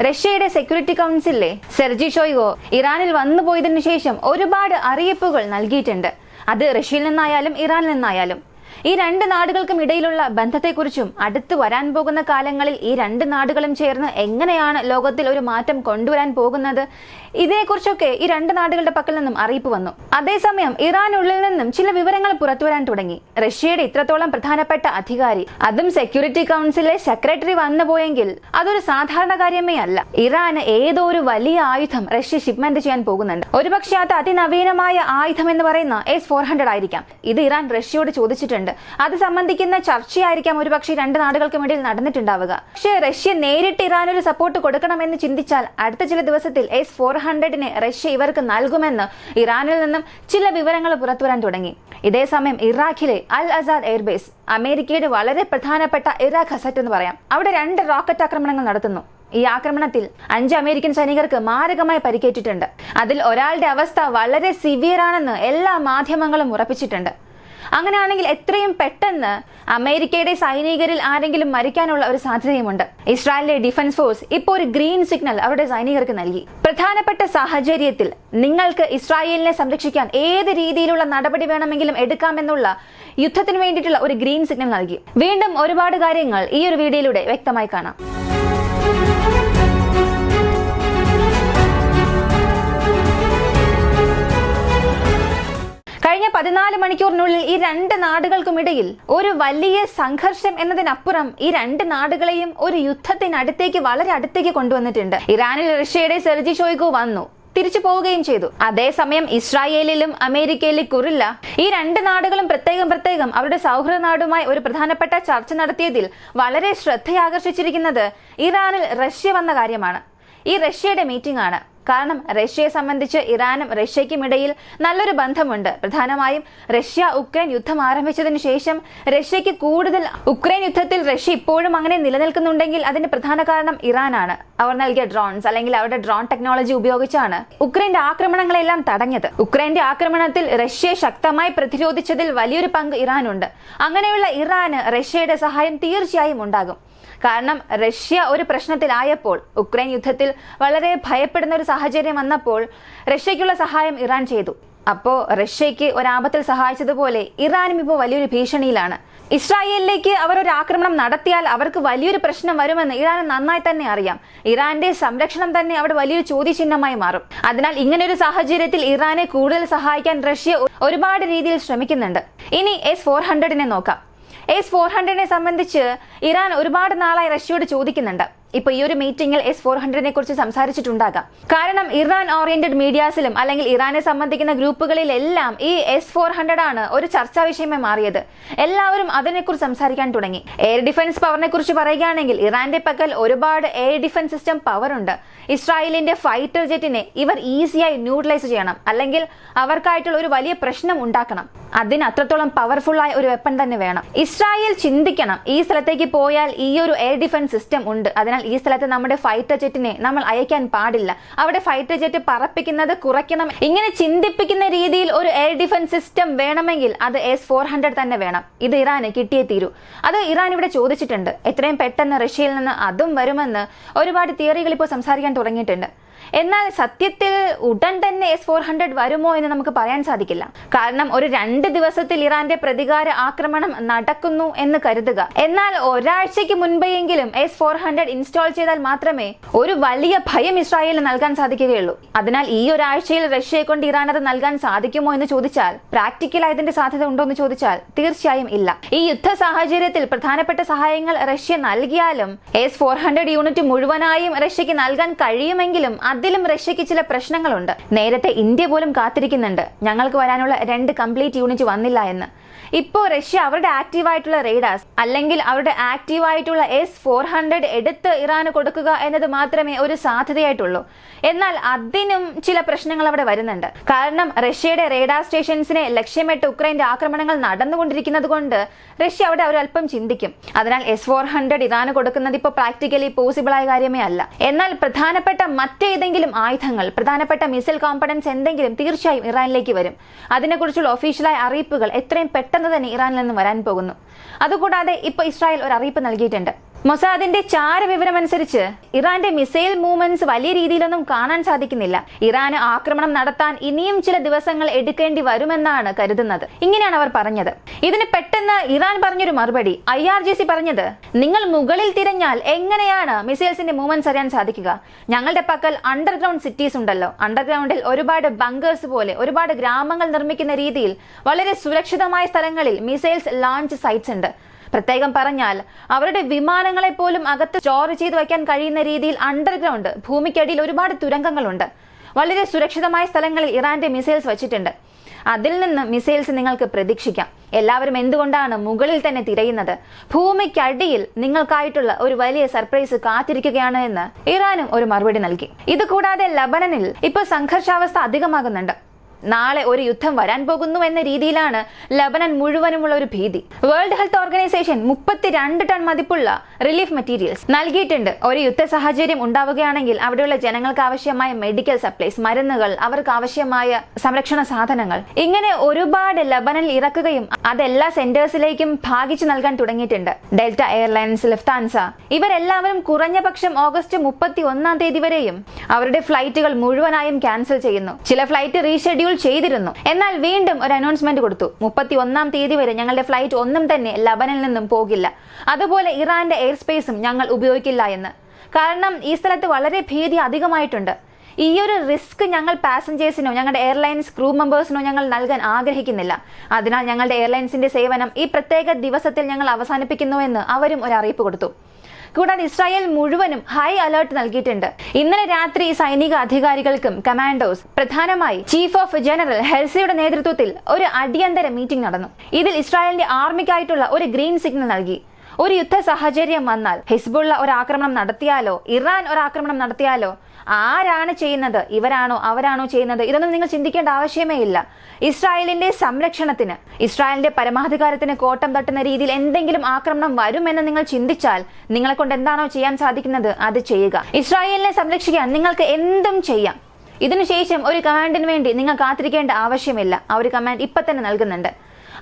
റഷ്യയുടെ security കൗൺസിലിലെ Sergey ഷോയ്ഗോ ഇറാനിൽ വന്നുപോയതിനു ശേഷം ഒരുപാട് അറിയിപ്പുകൾ നൽകിയിട്ടുണ്ട്. അത് റഷ്യയിൽ നിന്നായാലും ഇറാനിൽ നിന്നായാലും. ഈ രണ്ട് നാടുകൾക്കും ഇടയിലുള്ള ബന്ധത്തെക്കുറിച്ചും അടുത്ത് വരാൻ പോകുന്ന കാലങ്ങളിൽ ഈ രണ്ട് നാടുകളും ചേർന്ന് എങ്ങനെയാണ് ലോകത്തിൽ ഒരു മാറ്റം കൊണ്ടുവരാൻ പോകുന്നത്, ഇതിനെക്കുറിച്ചൊക്കെ ഈ രണ്ട് നാടുകളുടെ പക്കൽ നിന്നും അറിയിപ്പ് വന്നു. അതേസമയം ഇറാനുള്ളിൽ നിന്നും ചില വിവരങ്ങൾ പുറത്തുവരാൻ തുടങ്ങി. റഷ്യയുടെ ഇത്രത്തോളം പ്രധാനപ്പെട്ട അധികാരി, അതും സെക്യൂരിറ്റി കൗൺസിലിലെ സെക്രട്ടറി വന്നുപോയെങ്കിൽ അതൊരു സാധാരണ കാര്യമേ അല്ല. ഇറാന് ഏതോ ഒരു വലിയ ആയുധം റഷ്യ ഷിപ്മെന്റ് ചെയ്യാൻ പോകുന്നുണ്ട്. ഒരുപക്ഷെ അത് അതിനവീനമായ ആയുധം എന്ന് പറയുന്ന S-400 ആയിരിക്കാം. ഇത് ഇറാൻ റഷ്യയോട് ചോദിച്ചിട്ടുണ്ട്. അത് സംബന്ധിക്കുന്ന ചർച്ചയായിരിക്കാം ഒരുപക്ഷെ രണ്ട് നാടുകൾക്കും ഇടയിൽ നടന്നിട്ടുണ്ടാവുക. പക്ഷേ റഷ്യ നേരിട്ട് ഇറാനൊരു സപ്പോർട്ട് കൊടുക്കണമെന്ന് ചിന്തിച്ചാൽ അടുത്ത ചില ദിവസത്തിൽ S-400 റഷ്യ ഇവർക്ക് നൽകുമെന്ന് ഇറാനിൽ നിന്നും ചില വിവരങ്ങൾ പുറത്തുവരാൻ തുടങ്ങി. ഇതേസമയം ഇറാഖിലെ അൽ അസാദ് എയർബേസ്, അമേരിക്കയുടെ വളരെ പ്രധാനപ്പെട്ട ഇറാഖ് അസറ്റ് എന്ന് പറയാം, അവിടെ 2 റോക്കറ്റ് ആക്രമണങ്ങൾ നടത്തുന്നു. ഈ ആക്രമണത്തിൽ 5 അമേരിക്കൻ സൈനികർക്ക് മാരകമായി പരിക്കേറ്റിട്ടുണ്ട്. അതിൽ ഒരാളുടെ അവസ്ഥ വളരെ സിവിയർ ആണെന്ന് എല്ലാ മാധ്യമങ്ങളും ഉറപ്പിച്ചിട്ടുണ്ട്. അങ്ങനെയാണെങ്കിൽ എത്രയും പെട്ടെന്ന് അമേരിക്കയുടെ സൈനികരിൽ ആരെങ്കിലും മരിക്കാനുള്ള ഒരു സാധ്യതയുമുണ്ട്. ഇസ്രായേലിലെ ഡിഫൻസ് ഫോഴ്സ് ഇപ്പോൾ ഒരു ഗ്രീൻ സിഗ്നൽ അവരുടെ സൈനികർക്ക് നൽകി. പ്രധാനപ്പെട്ട സാഹചര്യത്തിൽ നിങ്ങൾക്ക് ഇസ്രായേലിനെ സംരക്ഷിക്കാൻ ഏത് രീതിയിലുള്ള നടപടി വേണമെങ്കിലും എടുക്കാമെന്നുള്ള യുദ്ധത്തിന് വേണ്ടിയിട്ടുള്ള ഒരു ഗ്രീൻ സിഗ്നൽ നൽകി. വീണ്ടും ഒരുപാട് കാര്യങ്ങൾ ഈ ഒരു വീഡിയോയിലൂടെ വ്യക്തമായി കാണാം. കഴിഞ്ഞ 14 മണിക്കൂറിനുള്ളിൽ ഈ രണ്ട് നാടുകൾക്കുമിടയിൽ ഒരു വലിയ സംഘർഷം എന്നതിനപ്പുറം ഈ രണ്ട് നാടുകളെയും ഒരു യുദ്ധത്തിനടുത്തേക്ക്, വളരെ അടുത്തേക്ക് കൊണ്ടുവന്നിട്ടുണ്ട്. ഇറാനിൽ റഷ്യയുടെ സെർജി ഷോയ്ഗു വന്നു, തിരിച്ചു പോവുകയും ചെയ്തു. അതേസമയം ഇസ്രായേലിലും അമേരിക്കയിലെ കുറില്ല ഈ രണ്ട് നാടുകളും പ്രത്യേകം അവരുടെ സൗഹൃദ നാടുമായി ഒരു പ്രധാനപ്പെട്ട ചർച്ച നടത്തിയതിൽ വളരെ ശ്രദ്ധയാകർഷിച്ചിരിക്കുന്നത് ഇറാനിൽ റഷ്യ വന്ന കാര്യമാണ്. ഈ റഷ്യയുടെ മീറ്റിംഗ് ആണ്. കാരണം റഷ്യയെ സംബന്ധിച്ച് ഇറാനും റഷ്യയ്ക്കും ഇടയിൽ നല്ലൊരു ബന്ധമുണ്ട്. പ്രധാനമായും റഷ്യ ഉക്രൈൻ യുദ്ധം ആരംഭിച്ചതിന് ശേഷം റഷ്യയ്ക്ക് കൂടുതൽ ഉക്രൈൻ യുദ്ധത്തിൽ റഷ്യ ഇപ്പോഴും അങ്ങനെ നിലനിൽക്കുന്നുണ്ടെങ്കിൽ അതിന്റെ പ്രധാന കാരണം ഇറാനാണ്. അവർ നൽകിയ ഡ്രോൺസ് അല്ലെങ്കിൽ അവരുടെ ഡ്രോൺ ടെക്നോളജി ഉപയോഗിച്ചാണ് ഉക്രൈന്റെ ആക്രമണങ്ങളെല്ലാം തടഞ്ഞത്. ഉക്രൈന്റെ ആക്രമണത്തിൽ റഷ്യയെ ശക്തമായി പ്രതിരോധിച്ചതിൽ വലിയൊരു പങ്ക് ഇറാനുണ്ട്. അങ്ങനെയുള്ള ഇറാന് റഷ്യയുടെ സഹായം തീർച്ചയായും ഉണ്ടാകും. കാരണം റഷ്യ ഒരു പ്രശ്നത്തിലായപ്പോൾ, ഉക്രൈൻ യുദ്ധത്തിൽ വളരെ ഭയപ്പെടുന്ന ഒരു സാഹചര്യം വന്നപ്പോൾ റഷ്യയ്ക്കുള്ള സഹായം ഇറാൻ ചെയ്തു. അപ്പോ റഷ്യയ്ക്ക് ഒരാപത്തിൽ സഹായിച്ചതുപോലെ ഇറാനും ഇപ്പോൾ വലിയൊരു ഭീഷണിയിലാണ്. ഇസ്രായേലിലേക്ക് അവർ ഒരു ആക്രമണം നടത്തിയാൽ അവർക്ക് വലിയൊരു പ്രശ്നം വരുമെന്ന് ഇറാന് നന്നായി തന്നെ അറിയാം. ഇറാന്റെ സംരക്ഷണം തന്നെ അവിടെ വലിയൊരു ചോദ്യചിഹ്നമായി മാറും. അതിനാൽ ഇങ്ങനൊരു സാഹചര്യത്തിൽ ഇറാനെ കൂടുതൽ സഹായിക്കാൻ റഷ്യ ഒരുപാട് രീതിയിൽ ശ്രമിക്കുന്നുണ്ട്. ഇനി S-400 നോക്കാം. S-400 സംബന്ധിച്ച് ഇറാൻ ഒരുപാട് നാളായി റഷ്യയോട് ചോദിക്കുന്നുണ്ട്. ഇപ്പൊ ഈ ഒരു മീറ്റിംഗിൽ S-400 കുറിച്ച് സംസാരിച്ചിട്ടുണ്ടാകാം. കാരണം ഇറാൻ ഓറിയന്റഡ് മീഡിയാസിലും അല്ലെങ്കിൽ ഇറാനെ സംബന്ധിക്കുന്ന ഗ്രൂപ്പുകളിലെല്ലാം ഈ S-400 ആണ് ഒരു ചർച്ചാ വിഷയമായി മാറിയത്. എല്ലാവരും അതിനെക്കുറിച്ച് സംസാരിക്കാൻ തുടങ്ങി. എയർ ഡിഫൻസ് പവറിനെ കുറിച്ച് പറയുകയാണെങ്കിൽ ഇറാന്റെ പക്കൽ ഒരുപാട് എയർ ഡിഫൻസ് സിസ്റ്റം പവർ ഉണ്ട്. ഇസ്രായേലിന്റെ ഫൈറ്റർ ജെറ്റിനെ ഇവർ ഈസിയായി ന്യൂട്രലൈസ് ചെയ്യണം, അല്ലെങ്കിൽ അവർക്കായിട്ടുള്ള ഒരു വലിയ പ്രശ്നം ഉണ്ടാക്കണം. അതിന് അത്രത്തോളം പവർഫുൾ ആയ ഒരു വെപ്പൺ തന്നെ വേണം. ഇസ്രായേൽ ചിന്തിക്കണം, ഈ സ്ഥലത്തേക്ക് പോയാൽ ഈ ഒരു എയർ ഡിഫൻസ് സിസ്റ്റം ഉണ്ട്, അതിനാൽ ഈ സ്ഥലത്ത് നമ്മുടെ ഫൈറ്റർ ജെറ്റിനെ നമ്മൾ അയക്കാൻ പാടില്ല, അവിടെ ഫൈറ്റർ ജെറ്റ് പറപ്പിക്കുന്നത് കുറയ്ക്കണം. ഇങ്ങനെ ചിന്തിപ്പിക്കുന്ന രീതിയിൽ ഒരു എയർ ഡിഫൻസ് സിസ്റ്റം വേണമെങ്കിൽ അത് S-400 തന്നെ വേണം. ഇത് ഇറാന് കിട്ടിയേ തീരൂ. അത് ഇറാൻ ഇവിടെ ചോദിച്ചിട്ടുണ്ട്. എത്രയും പെട്ടെന്ന് റഷ്യയിൽ നിന്ന് അതും വരുമെന്ന് ഒരുപാട് തിയറികൾ ഇപ്പോൾ സംസാരിക്കാൻ തുടങ്ങിയിട്ടുണ്ട്. എന്നാൽ സത്യത്തിൽ ഉടൻ തന്നെ S-400 വരുമോ എന്ന് നമുക്ക് പറയാൻ സാധിക്കില്ല. കാരണം ഒരു 2 ദിവസത്തിൽ ഇറാന്റെ പ്രതികാര ആക്രമണം നടക്കുന്നു എന്ന് കരുതുക. എന്നാൽ ഒരാഴ്ചയ്ക്ക് മുൻപെങ്കിലും S-400 ഇൻസ്റ്റാൾ ചെയ്താൽ മാത്രമേ ഒരു വലിയ ഭയം ഇസ്രായേലിന് നൽകാൻ സാധിക്കുകയുള്ളൂ. അതിനാൽ ഈ ഒരാഴ്ചയിൽ റഷ്യയെ കൊണ്ട് ഇറാൻ അത് നൽകാൻ സാധിക്കുമോ എന്ന് ചോദിച്ചാൽ, പ്രാക്ടിക്കലായി ഇതിന്റെ സാധ്യത ഉണ്ടോ എന്ന് ചോദിച്ചാൽ തീർച്ചയായും ഇല്ല. ഈ യുദ്ധ സാഹചര്യത്തിൽ പ്രധാനപ്പെട്ട സഹായങ്ങൾ റഷ്യ നൽകിയാലും S-400 യൂണിറ്റ് മുഴുവനായും റഷ്യക്ക് നൽകാൻ കഴിയുമെങ്കിലും അതിലും റഷ്യക്ക് ചില പ്രശ്നങ്ങളുണ്ട്. നേരത്തെ ഇന്ത്യ പോലും കാത്തിരിക്കുന്നുണ്ട് ഞങ്ങൾക്ക് വരാനുള്ള 2 കംപ്ലീറ്റ് യൂണിറ്റ് വന്നില്ല എന്ന്. ഇപ്പോൾ റഷ്യ അവരുടെ ആക്റ്റീവായിട്ടുള്ള റേഡാർസ് അല്ലെങ്കിൽ അവരുടെ ആക്റ്റീവായിട്ടുള്ള S-400 എടുത്ത് ഇറാന് കൊടുക്കുക എന്നത് മാത്രമേ ഒരു സാധ്യതയായിട്ടുള്ളൂ. എന്നാൽ അതിനും ചില പ്രശ്നങ്ങൾ അവിടെ വരുന്നുണ്ട്. കാരണം റഷ്യയുടെ റേഡാർ സ്റ്റേഷൻസിനെ ലക്ഷ്യമിട്ട് ഉക്രൈന്റെ ആക്രമണങ്ങൾ നടന്നുകൊണ്ടിരിക്കുന്നത് കൊണ്ട് റഷ്യ അവിടെ ഒരല്പം ചിന്തിക്കും. അതിനാൽ S-400 ഇറാന് കൊടുക്കുന്നത് ഇപ്പോൾ പ്രാക്ടിക്കലി പോസിബിൾ ആയ കാര്യമേ അല്ല. എന്നാൽ പ്രധാനപ്പെട്ട മറ്റേതെങ്കിലും ആയുധങ്ങൾ, പ്രധാനപ്പെട്ട മിസൈൽ കോമ്പണൻസ് എന്തെങ്കിലും തീർച്ചയായും ഇറാനിലേക്ക് വരും. അതിനെക്കുറിച്ചുള്ള ഒഫീഷ്യലായ അറിയിപ്പുകൾ എത്രയും പെട്ടെന്ന് തന്നെ ഇറാനിൽ നിന്ന് വരാൻ പോകുന്നു. അതുകൂടാതെ ഇപ്പോൾ ഇസ്രായേൽ ഒരു അറിയിപ്പ് നൽകിയിട്ടുണ്ട്. മൊസാദിന്റെ വിവരമനുസരിച്ച് ഇറാന്റെ മിസൈൽ മൂവ്മെന്റ്സ് വലിയ രീതിയിലൊന്നും കാണാൻ സാധിക്കുന്നില്ല. ഇറാന് ആക്രമണം നടത്താൻ ഇനിയും ചില ദിവസങ്ങൾ എടുക്കേണ്ടി വരുമെന്നാണ് കരുതുന്നത്. ഇങ്ങനെയാണ് അവർ പറഞ്ഞത്. ഇതിന് പെട്ടെന്ന് ഇറാൻ പറഞ്ഞൊരു മറുപടി. IRGC പറഞ്ഞത്, നിങ്ങൾ മുകളിൽ തിരഞ്ഞാൽ എങ്ങനെയാണ് മിസൈൽസിന്റെ മൂവ്മെന്റ്സ് അറിയാൻ സാധിക്കുക? ഞങ്ങളുടെ പക്കൽ അണ്ടർഗ്രൗണ്ട് സിറ്റീസ് ഉണ്ടല്ലോ. അണ്ടർഗ്രൗണ്ടിൽ ഒരുപാട് ബങ്കേഴ്സ് പോലെ ഒരുപാട് ഗ്രാമങ്ങൾ നിർമ്മിക്കുന്ന രീതിയിൽ വളരെ സുരക്ഷിതമായ സ്ഥലങ്ങളിൽ മിസൈൽസ് ലോഞ്ച് സൈറ്റ്സ് ഉണ്ട്. പ്രത്യേകം പറഞ്ഞാൽ അവരുടെ വിമാനങ്ങളെ പോലും അകത്ത് സ്റ്റോർ ചെയ്ത് വയ്ക്കാൻ കഴിയുന്ന രീതിയിൽ അണ്ടർഗ്രൗണ്ട് ഭൂമിക്കടിയിൽ ഒരുപാട് തുരങ്കങ്ങളുണ്ട്. വളരെ സുരക്ഷിതമായ സ്ഥലങ്ങളിൽ ഇറാന്റെ മിസൈൽസ് വച്ചിട്ടുണ്ട്. അതിൽ നിന്ന് മിസൈൽസ് നിങ്ങൾക്ക് പ്രതീക്ഷിക്കാം. എല്ലാവരും എന്തുകൊണ്ടാണ് മുകളിൽ തന്നെ തിരയുന്നത്? ഭൂമിക്കടിയിൽ നിങ്ങൾക്കായിട്ടുള്ള ഒരു വലിയ സർപ്രൈസ് കാത്തിരിക്കുകയാണ് എന്ന് ഇറാനും ഒരു മറുപടി നൽകി. ഇത് കൂടാതെ ലബനനിൽ ഇപ്പോൾ സംഘർഷാവസ്ഥ അധികമാകുന്നുണ്ട്. നാളെ ഒരു യുദ്ധം വരാൻ പോകുന്നു എന്ന രീതിയിലാണ് ലബനൻ മുഴുവനുമുള്ള ഒരു ഭീതി. വേൾഡ് ഹെൽത്ത് ഓർഗനൈസേഷൻ 32 ടൺ മതിപ്പുള്ള റിലീഫ് മെറ്റീരിയൽസ് നൽകിയിട്ടുണ്ട്. ഒരു യുദ്ധ സാഹചര്യം ഉണ്ടാവുകയാണെങ്കിൽ അവിടെയുള്ള ജനങ്ങൾക്ക് ആവശ്യമായ മെഡിക്കൽ സപ്ലൈസ്, മരുന്നുകൾ, അവർക്ക് ആവശ്യമായ സംരക്ഷണ സാധനങ്ങൾ, ഇങ്ങനെ ഒരുപാട് ലബനനിൽ ഇറക്കുകയും അതെല്ലാ സെന്റേഴ്സിലേക്കും ഭാഗിച്ചു നൽകാൻ തുടങ്ങിയിട്ടുണ്ട്. ഡെൽറ്റ എയർലൈൻസ്, ലുഫ്താൻസ ഇവരെല്ലാവരും കുറഞ്ഞ പക്ഷം ഓഗസ്റ്റ് 31 തീയതി വരെയും അവരുടെ ഫ്ലൈറ്റുകൾ മുഴുവനായും ക്യാൻസൽ ചെയ്യുന്നു. ചില ഫ്ലൈറ്റ് റീഷെഡ്യൂൾ ചെയ്തിരുന്നു. എന്നാൽ വീണ്ടും ഒരു അനൗൺസ്മെന്റ് കൊടുത്തു. 31 തീയതി വരെ ഞങ്ങളുടെ ഫ്ലൈറ്റ് ഒന്നും തന്നെ ലബനിൽ നിന്നും പോകില്ല. അതുപോലെ ഇറാന്റെ എയർ സ്പേസും ഞങ്ങൾ ഉപയോഗിക്കില്ല എന്ന്. കാരണം ഈ സ്ഥലത്ത് വളരെ ഭീതി അധികമായിട്ടുണ്ട്. ഈ ഒരു റിസ്ക് ഞങ്ങൾ പാസഞ്ചേഴ്സിനോ ഞങ്ങളുടെ എയർലൈൻസ് ക്രൂ മെമ്പേഴ്സിനോ ഞങ്ങൾ നൽകാൻ ആഗ്രഹിക്കുന്നില്ല. അതിനാൽ ഞങ്ങളുടെ എയർലൈൻസിന്റെ സേവനം ഈ പ്രത്യേക ദിവസത്തിൽ ഞങ്ങൾ അവസാനിപ്പിക്കുന്നുവെന്ന് അവരും ഒരു അറിയിപ്പ് കൊടുത്തു. കൂടാതെ ഇസ്രായേൽ മുഴുവനും ഹൈ അലേർട്ട് നൽകിയിട്ടുണ്ട്. ഇന്നലെ രാത്രി സൈനിക അധികാരികൾക്കും കമാൻഡോസ്, പ്രധാനമായി ചീഫ് ഓഫ് ജനറൽ ഹെർസിയുടെ നേതൃത്വത്തിൽ ഒരു അടിയന്തര മീറ്റിംഗ് നടന്നു. ഇതിൽ ഇസ്രായേലിന്റെ ആർമിക്കായിട്ടുള്ള ഒരു ഗ്രീൻ സിഗ്നൽ നൽകി. ഒരു യുദ്ധ സാഹചര്യം വന്നാൽ ഹിസ്ബുള്ള ഒരു ആക്രമണം നടത്തിയാലോ ഇറാൻ ഒരു ആക്രമണം നടത്തിയാലോ ആരാണ് ചെയ്യുന്നത്? ഇവരാണോ അവരാണോ ചെയ്യുന്നത്? ഇതൊന്നും നിങ്ങൾ ചിന്തിക്കേണ്ട ആവശ്യമേ ഇല്ല. ഇസ്രായേലിന്റെ സംരക്ഷണത്തിന്, ഇസ്രായേലിന്റെ പരമാധികാരത്തിന് കോട്ടം തട്ടുന്ന രീതിയിൽ എന്തെങ്കിലും ആക്രമണം വരുമെന്ന് നിങ്ങൾ ചിന്തിച്ചാൽ നിങ്ങളെ കൊണ്ട് എന്താണോ ചെയ്യാൻ സാധിക്കുന്നത് അത് ചെയ്യുക. ഇസ്രായേലിനെ സംരക്ഷിക്കാൻ നിങ്ങൾക്ക് എന്തും ചെയ്യാം. ഇതിനുശേഷം ഒരു കമാൻഡിന് വേണ്ടി നിങ്ങൾ കാത്തിരിക്കേണ്ട ആവശ്യമില്ല. ആ ഒരു കമാൻഡ് ഇപ്പൊ തന്നെ നൽകുന്നുണ്ട്.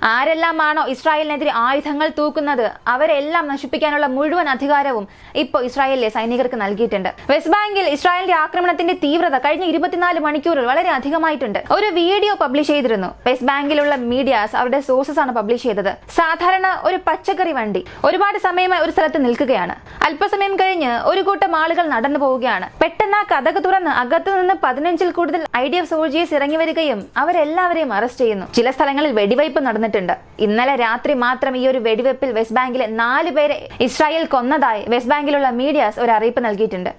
ആരെല്ലാമാണോ ഇസ്രായേലിനെതിരെ ആയുധങ്ങൾ തൂക്കുന്നത് അവരെല്ലാം നശിപ്പിക്കാനുള്ള മുഴുവൻ അധികാരവും ഇപ്പോൾ ഇസ്രായേലിലെ സൈനികർക്ക് നൽകിയിട്ടുണ്ട്. വെസ്റ്റ് ബാങ്കിൽ ഇസ്രായേലിന്റെ ആക്രമണത്തിന്റെ തീവ്രത കഴിഞ്ഞ 24 മണിക്കൂറിൽ വളരെ അധികമായിട്ടുണ്ട്. ഒരു വീഡിയോ പബ്ലിഷ് ചെയ്തിരുന്നു. വെസ്റ്റ് ബാങ്കിലുള്ള മീഡിയാസ് അവരുടെ സോഴ്സസ് ആണ് പബ്ലിഷ് ചെയ്തത്. സാധാരണ ഒരു പച്ചക്കറി വണ്ടി ഒരുപാട് സമയമായി ഒരു സ്ഥലത്ത് നിൽക്കുകയാണ്. അല്പസമയം കഴിഞ്ഞ് ഒരു കൂട്ടം ആളുകൾ നടന്നു പോവുകയാണ്. പെട്ടെന്ന് ആ കതക് തുറന്ന് അകത്തു നിന്ന് 15-ൽ കൂടുതൽ IDF സോൾജേഴ്സ് ഇറങ്ങി വരികയും അവരെല്ലാവരെയും അറസ്റ്റ് ചെയ്യുന്നു. ചില സ്ഥലങ്ങളിൽ വെടിവയ്പ് നടന്നിട്ടുണ്ട്. ഇന്നലെ രാത്രി മാത്രം ഈ ഒരു വെടിവെപ്പിൽ വെസ്റ്റ് ബാങ്കിലെ 4 പേരെ ഇസ്രായേൽ കൊന്നതായി വെസ്റ്റ് ബാങ്കിലുള്ള മീഡിയാസ് ഒരു അറിയിപ്പ് നൽകിയിട്ടുണ്ട്.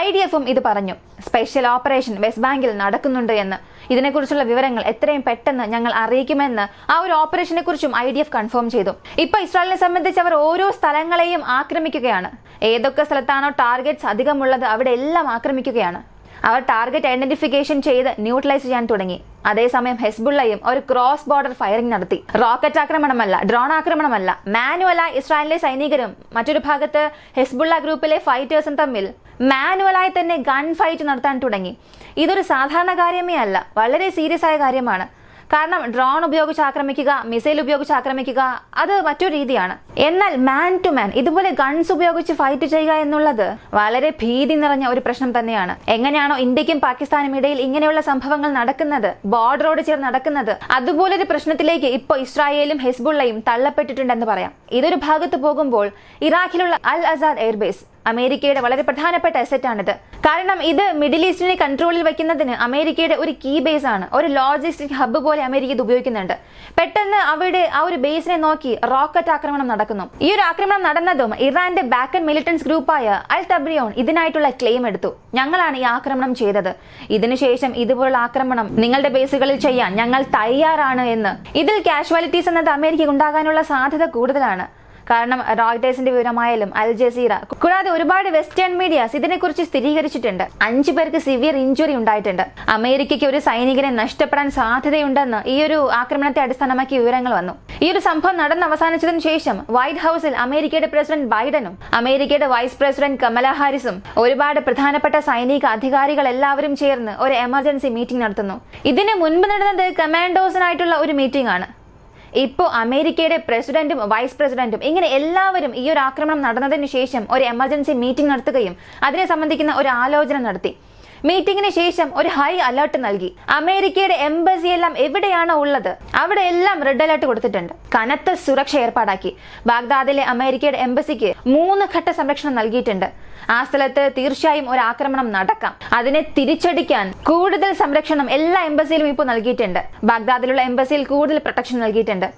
IDFും ഇത് പറഞ്ഞു. സ്പെഷ്യൽ ഓപ്പറേഷൻ വെസ്റ്റ് ബാങ്കിൽ നടക്കുന്നുണ്ട് എന്ന്. ഇതിനെക്കുറിച്ചുള്ള വിവരങ്ങൾ എത്രയും പെട്ടെന്ന് ഞങ്ങൾ അറിയിക്കുമെന്ന് ആ ഒരു ഓപ്പറേഷനെ കുറിച്ചും IDF കൺഫേം ചെയ്തു. ഇപ്പൊ ഇസ്രായേലിനെ സംബന്ധിച്ച് അവർ ഓരോ സ്ഥലങ്ങളെയും ആക്രമിക്കുകയാണ്. ഏതൊക്കെ സ്ഥലത്താണോ ടാർഗറ്റ്സ് അധികമുള്ളത് അവിടെ എല്ലാം ആക്രമിക്കുകയാണ്. അവർ ടാർഗറ്റ് ഐഡന്റിഫിക്കേഷൻ ചെയ്ത് ന്യൂട്രലൈസ് ചെയ്യാൻ തുടങ്ങി. അതേസമയം ഹെസ്ബുള്ളയും ഒരു ക്രോസ് ബോർഡർ ഫയറിംഗ് നടത്തി. റോക്കറ്റ് ആക്രമണമല്ല, ഡ്രോൺ ആക്രമണമല്ല, മാനുവലായി ഇസ്രായേലിലെ സൈനികരും മറ്റൊരു ഭാഗത്ത് ഹെസ്ബുള്ള ഗ്രൂപ്പിലെ ഫൈറ്റേഴ്സും തമ്മിൽ മാനുവലായി തന്നെ ഗൺ ഫൈറ്റ് നടത്താൻ തുടങ്ങി. ഇതൊരു സാധാരണ കാര്യമേ അല്ല, വളരെ സീരിയസ് ആയ കാര്യമാണ്. കാരണം ഡ്രോൺ ഉപയോഗിച്ച് ആക്രമിക്കുക, മിസൈൽ ഉപയോഗിച്ച് ആക്രമിക്കുക അത് മറ്റൊരു രീതിയാണ്. എന്നാൽ മാൻ ടു മാൻ ഇതുപോലെ ഗൺസ് ഉപയോഗിച്ച് ഫൈറ്റ് ചെയ്യുക എന്നുള്ളത് വളരെ ഭീതി നിറഞ്ഞ ഒരു പ്രശ്നം തന്നെയാണ്. എങ്ങനെയാണോ ഇന്ത്യക്കും പാകിസ്ഥാനും ഇടയിൽ ഇങ്ങനെയുള്ള സംഭവങ്ങൾ നടക്കുന്നത്, ബോർഡറോട് ചേർന്ന് നടക്കുന്നത്, അതുപോലൊരു പ്രശ്നത്തിലേക്ക് ഇപ്പോൾ ഇസ്രായേലും ഹെസ്ബുള്ളയും തള്ളപ്പെട്ടിട്ടുണ്ടെന്ന് പറയാം. ഇതൊരു ഭാഗത്ത് പോകുമ്പോൾ ഇറാഖിലുള്ള അൽ അസാദ് എയർബേസ് അമേരിക്കയുടെ വളരെ പ്രധാനപ്പെട്ട അസറ്റ് ആണിത്. കാരണം ഇത് മിഡിൽ ഈസ്റ്റിനെ കൺട്രോളിൽ വെക്കുന്നതിന് അമേരിക്കയുടെ ഒരു കീ ബേസ് ആണ്. ഒരു ലോജിസ്റ്റിക് ഹബ്ബ് പോലെ അമേരിക്ക ഇത് ഉപയോഗിക്കുന്നുണ്ട്. പെട്ടെന്ന് അവിടെ ആ ഒരു ബേസിനെ നോക്കി റോക്കറ്റ് ആക്രമണം നടക്കുന്നു. ഈ ഒരു ആക്രമണം നടന്നതും ഇറാന്റെ ബാക്ക് ആൻഡ് മിലിറ്റൻസ് ഗ്രൂപ്പായ അൽ തബ്രിയോൺ ഇതിനായിട്ടുള്ള ക്ലെയിം എടുത്തു. ഞങ്ങളാണ് ഈ ആക്രമണം ചെയ്തത്. ഇതിനുശേഷം ഇതുപോലുള്ള ആക്രമണം നിങ്ങളുടെ ബേസുകളിൽ ചെയ്യാൻ ഞങ്ങൾ തയ്യാറാണ് എന്ന്. ഇതിൽ കാഷ്വാലിറ്റീസ് എന്നത് അമേരിക്കയ്ക്ക് ഉണ്ടാകാനുള്ള സാധ്യത കൂടുതലാണ്. കാരണം റോയിട്ടേഴ്സിന്റെ വിവരമായാലും അൽ ജസീറ കൂടാതെ ഒരുപാട് വെസ്റ്റേൺ മീഡിയാസ് ഇതിനെക്കുറിച്ച് സ്ഥിരീകരിച്ചിട്ടുണ്ട്. 5 പേർക്ക് സിവിയർ ഇഞ്ചുറി ഉണ്ടായിട്ടുണ്ട്. അമേരിക്കയ്ക്ക് ഒരു സൈനികനെ നഷ്ടപ്പെടാൻ സാധ്യതയുണ്ടെന്ന് ഈ ഒരു ആക്രമണത്തെ അടിസ്ഥാനമാക്കി വിവരങ്ങൾ വന്നു. ഈ ഒരു സംഭവം നടന്ന് അവസാനിച്ചതിനു ശേഷം വൈറ്റ് ഹൌസിൽ അമേരിക്കയുടെ പ്രസിഡന്റ് ബൈഡനും അമേരിക്കയുടെ വൈസ് പ്രസിഡന്റ് കമല ഹാരിസും ഒരുപാട് പ്രധാനപ്പെട്ട സൈനിക അധികാരികൾ എല്ലാവരും ചേർന്ന് ഒരു എമർജൻസി മീറ്റിംഗ് നടത്തുന്നു. ഇതിന് മുൻപ് നടന്നത് കമാൻഡോസിനായിട്ടുള്ള ഒരു മീറ്റിംഗ് ആണ്. ഇപ്പോൾ അമേരിക്കയുടെ പ്രസിഡന്റും വൈസ് പ്രസിഡന്റും ഇങ്ങനെ എല്ലാവരും ഈ ഒരു ആക്രമണം നടന്നതിന് ശേഷം ഒരു എമർജൻസി മീറ്റിംഗ് നടത്തുകയും അതിനെ സംബന്ധിക്കുന്ന ഒരു ആലോചന നടത്തി. മീറ്റിംഗിന് ശേഷം ഒരു ഹൈ അലർട്ട് നൽകി. അമേരിക്കയുടെ എംബസി എല്ലാം എവിടെയാണോ ഉള്ളത് അവിടെ എല്ലാം റെഡ് അലർട്ട് കൊടുത്തിട്ടുണ്ട്. കനത്ത സുരക്ഷ ഏർപ്പാടാക്കി. ബാഗ്ദാദിലെ അമേരിക്കയുടെ എംബസിക്ക് 3 ഘട്ട സംരക്ഷണം നൽകിയിട്ടുണ്ട്. ആ സ്ഥലത്ത് തീർച്ചയായും ഒരു ആക്രമണം നടക്കാം. അതിനെ തിരിച്ചടിക്കാൻ കൂടുതൽ സംരക്ഷണം എല്ലാ എംബസിയിലും ഇപ്പോൾ നൽകിയിട്ടുണ്ട്. ബാഗ്ദാദിലുള്ള എംബസിയിൽ കൂടുതൽ പ്രൊട്ടക്ഷൻ നൽകിയിട്ടുണ്ട്.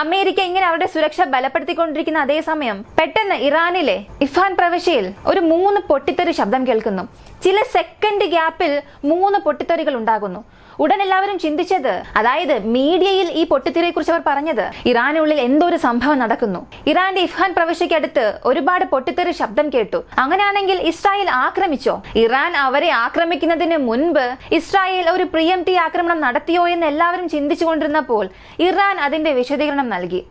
അമേരിക്ക ഇങ്ങനെ അവരുടെ സുരക്ഷ ബലപ്പെടുത്തിക്കൊണ്ടിരിക്കുന്ന അതേസമയം പെട്ടെന്ന് ഇറാനിലെ ഇഫാൻ പ്രവിശ്യയിൽ ഒരു 3 പൊട്ടിത്തെറി ശബ്ദം കേൾക്കുന്നു. ചില സെക്കൻഡ് ഗ്യാപ്പിൽ 3 പൊട്ടിത്തെറികൾ ഉണ്ടാകുന്നു. ഉടൻ എല്ലാവരും ചിന്തിച്ചത്, അതായത് മീഡിയയിൽ ഈ പൊട്ടിത്തെറിയെ കുറിച്ച് അവർ പറഞ്ഞത്, ഇറാനുള്ളിൽ എന്തോ ഒരു സംഭവം നടക്കുന്നു. ഇറാന്റെ ഇഫാൻ പ്രവിശ്യയ്ക്ക് അടുത്ത് ഒരുപാട് പൊട്ടിത്തെറി ശബ്ദം കേട്ടു. അങ്ങനെയാണെങ്കിൽ ഇസ്രായേൽ ആക്രമിച്ചോ? ഇറാൻ അവരെ ആക്രമിക്കുന്നതിന് മുൻപ് ഇസ്രായേൽ ഒരു പ്രിഎംപ്റ്റീവ് ആക്രമണം നടത്തിയോ എന്ന് എല്ലാവരും ചിന്തിച്ചുകൊണ്ടിരുന്നപ്പോൾ ഇറാൻ അതിന്റെ വിശദീകരണം നൽകി.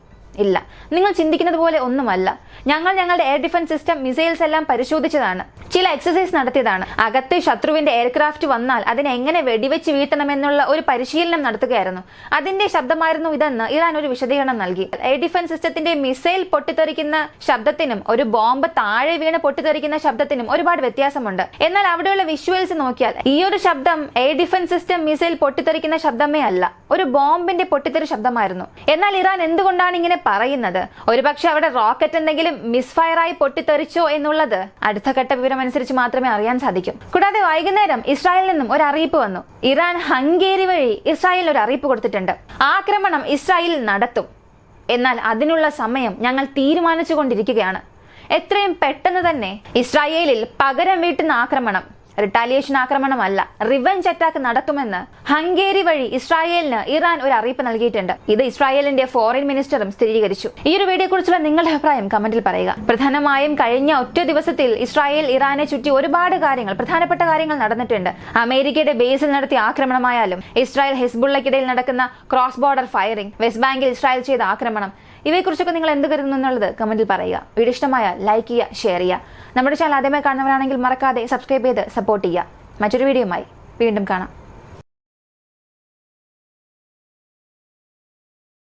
ഇല്ല, നിങ്ങൾ ചിന്തിക്കുന്നത് പോലെ ഒന്നുമല്ല. ഞങ്ങളുടെ എയർ ഡിഫൻസ് സിസ്റ്റം മിസൈൽസ് എല്ലാം പരിശോധിച്ചതാണ്, ചില എക്സസൈസ് നടത്തിയതാണ്. അകത്ത് ശത്രുവിന്റെ എയർക്രാഫ്റ്റ് വന്നാൽ അതിനെ എങ്ങനെ വെടിവെച്ച് വീഴ്ത്തണമെന്നുള്ള ഒരു പരിശീലനം നടത്തുകയായിരുന്നു. അതിന്റെ ശബ്ദമായിരുന്നു ഇതെന്ന് ഇറാൻ ഒരു വിശദീകരണം നൽകി. എയർ ഡിഫൻസ് സിസ്റ്റത്തിന്റെ മിസൈൽ പൊട്ടിത്തെറിക്കുന്ന ശബ്ദത്തിനും ഒരു ബോംബ് താഴെ വീണ് പൊട്ടിത്തെറിക്കുന്ന ശബ്ദത്തിനും ഒരുപാട് വ്യത്യാസമുണ്ട്. എന്നാൽ അവിടെയുള്ള വിഷ്വൽസ് നോക്കിയാൽ ഈ ഒരു ശബ്ദം എയർ ഡിഫൻസ് സിസ്റ്റം മിസൈൽ പൊട്ടിത്തെറിക്കുന്ന ശബ്ദമേ അല്ല, ഒരു ബോംബിന്റെ പൊട്ടിത്തെറി ശബ്ദമായിരുന്നു. എന്നാൽ ഇറാൻ എന്തുകൊണ്ടാണ് ഇങ്ങനെ പറയുന്നത്? ഒരുപക്ഷെ അവിടെ റോക്കറ്റ് എന്തെങ്കിലും മിസ്ഫയർ ആയി പൊട്ടിത്തെറിച്ചോ എന്നുള്ളത് അടുത്ത ഘട്ട വിവരം അനുസരിച്ച് മാത്രമേ അറിയാൻ സാധിക്കും. കൂടാതെ വൈകുന്നേരം ഇസ്രായേലിൽ നിന്നും ഒരു അറിയിപ്പ് വന്നു. ഇറാൻ ഹംഗേരി വഴി ഇസ്രായേലിന് ഒരു അറിയിപ്പ് കൊടുത്തിട്ടുണ്ട്. ആക്രമണം ഇസ്രായേൽ നടത്തും, എന്നാൽ അതിനുള്ള സമയം ഞങ്ങൾ തീരുമാനിച്ചുകൊണ്ടിരിക്കുകയാണ്. എത്രയും പെട്ടെന്ന് തന്നെ ഇസ്രായേലിൽ പകരം വീട്ടുന്ന ആക്രമണം, റിട്ടാലിയേഷൻ ആക്രമണമല്ല, റിവെഞ്ച് അറ്റാക്ക് നടത്തുമെന്ന് ഹംഗേരി വഴി ഇസ്രായേലിന് ഇറാൻ ഒരു അറിയിപ്പ് നൽകിയിട്ടുണ്ട്. ഇത് ഇസ്രായേലിന്റെ ഫോറിൻ മിനിസ്റ്ററും സ്ഥിരീകരിച്ചു. ഈ ഒരു വീഡിയോ കുറിച്ചുള്ള നിങ്ങളുടെ അഭിപ്രായം കമന്റിൽ പറയുക. പ്രധാനമായും കഴിഞ്ഞ ഒറ്റ ദിവസത്തിൽ ഇസ്രായേൽ ഇറാനെ ചുറ്റി ഒരുപാട് കാര്യങ്ങൾ, പ്രധാനപ്പെട്ട കാര്യങ്ങൾ നടന്നിട്ടുണ്ട്. അമേരിക്കയുടെ ബേസിൽ നടത്തിയ ആക്രമണമായാലും, ഇസ്രായേൽ ഹിസ്ബുള്ളയ്ക്കിടയിൽ നടക്കുന്ന ക്രോസ് ബോർഡർ ഫയറിംഗ്, വെസ്റ്റ് ബാങ്കിൽ ഇസ്രായേൽ ചെയ്ത ആക്രമണം, ഇവയെക്കുറിച്ചൊക്കെ നിങ്ങൾ എന്ത് കരുതുന്നു എന്നുള്ളത് കമന്റിൽ പറയുക. വീഡിയോ ഇഷ്ടമായാൽ ലൈക്ക് ചെയ്യുക, ഷെയർ ചെയ്യുക. നമ്മുടെ ചാനൽ ആദ്യമായി കാണുന്നവരാണെങ്കിൽ മറക്കാതെ സബ്സ്ക്രൈബ് ചെയ്ത് സപ്പോർട്ട് ചെയ്യുക. മറ്റൊരു വീഡിയോയുമായി വീണ്ടും കാണാം.